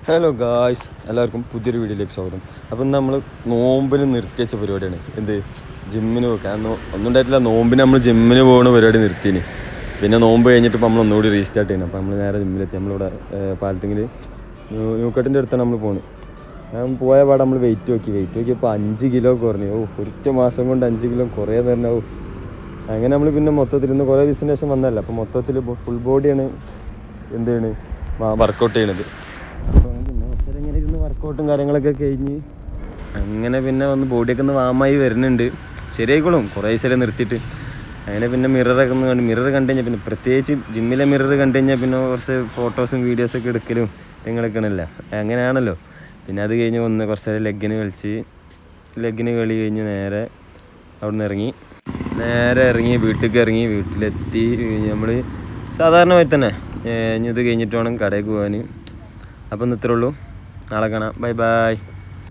Hello guys, എല്ലാവർക്കും പുതിയൊരു വീഡിയോയിലേക്ക് സ്വാഗതം. അപ്പം നമ്മൾ നോമ്പിന് നിർത്തിവെച്ച പരിപാടിയാണ് എന്ത്, ജിമ്മിന് പോയി. കാരണം ഒന്നും ഉണ്ടായിട്ടില്ല, നോമ്പിന് നമ്മൾ ജിമ്മിന് പോകുന്ന പരിപാടി നിർത്തിന്. പിന്നെ നോമ്പ് കഴിഞ്ഞിട്ട് ഇപ്പോൾ നമ്മൾ ഒന്നുകൂടി റീസ്റ്റാർട്ട് ചെയ്യണം. അപ്പോൾ നമ്മൾ നേരെ ജിമ്മിലെത്തി. നമ്മളിവിടെ പാലത്തിങ്കിൽ ന്യൂക്കട്ടിൻ്റെ അടുത്താണ് നമ്മൾ പോകുന്നത്. ഞാൻ പോയ പാടെ നമ്മൾ വെയിറ്റ് നോക്കിയപ്പോൾ 5 കിലോ കുറഞ്ഞു. ഒറ്റ മാസം കൊണ്ട് 5 കിലോ കുറേ തന്നെ. അങ്ങനെ നമ്മൾ പിന്നെ മൊത്തത്തിൽ ഇന്ന് കുറേ ദിവസത്തിന് ശേഷം വന്നതല്ല, അപ്പോൾ മൊത്തത്തിൽ ഫുൾ ബോഡിയാണ് എന്താണ് വർക്കൗട്ട് ചെയ്യണത്. അപ്പോൾ പിന്നെ കുറച്ചേരം ഇങ്ങനെ ഇരുന്ന് വർക്കൗട്ടും കാര്യങ്ങളൊക്കെ കഴിഞ്ഞ് അങ്ങനെ പിന്നെ വന്ന് ബോഡിയൊക്കെ ഒന്ന് വാമായി വരുന്നുണ്ട്. ശരിയായിക്കോളും കുറേ ദിവസം നിർത്തിയിട്ട്. അങ്ങനെ പിന്നെ മിറർ കണ്ടു കഴിഞ്ഞാൽ പിന്നെ പ്രത്യേകിച്ച് ജിമ്മിലെ മിറർ കണ്ടു കഴിഞ്ഞാൽ പിന്നെ കുറച്ച് ഫോട്ടോസും വീഡിയോസൊക്കെ എടുക്കലും നിങ്ങളൊക്കെയാണല്ല, അങ്ങനെയാണല്ലോ. പിന്നെ അത് കഴിഞ്ഞ് വന്ന് കുറച്ച് നേരം ലെഗിന് കളി കഴിഞ്ഞ് നേരെ അവിടെ നിന്ന് ഇറങ്ങി വീട്ടിലെത്തി. നമ്മൾ സാധാരണമായി തന്നെ ഇനി ഇത് കഴിഞ്ഞിട്ട് വേണം കടയിൽ പോകാൻ. അപ്പം ഇന്ന് ഇത്രേ ഉള്ളൂ. നാളെ കാണാം. ബൈ.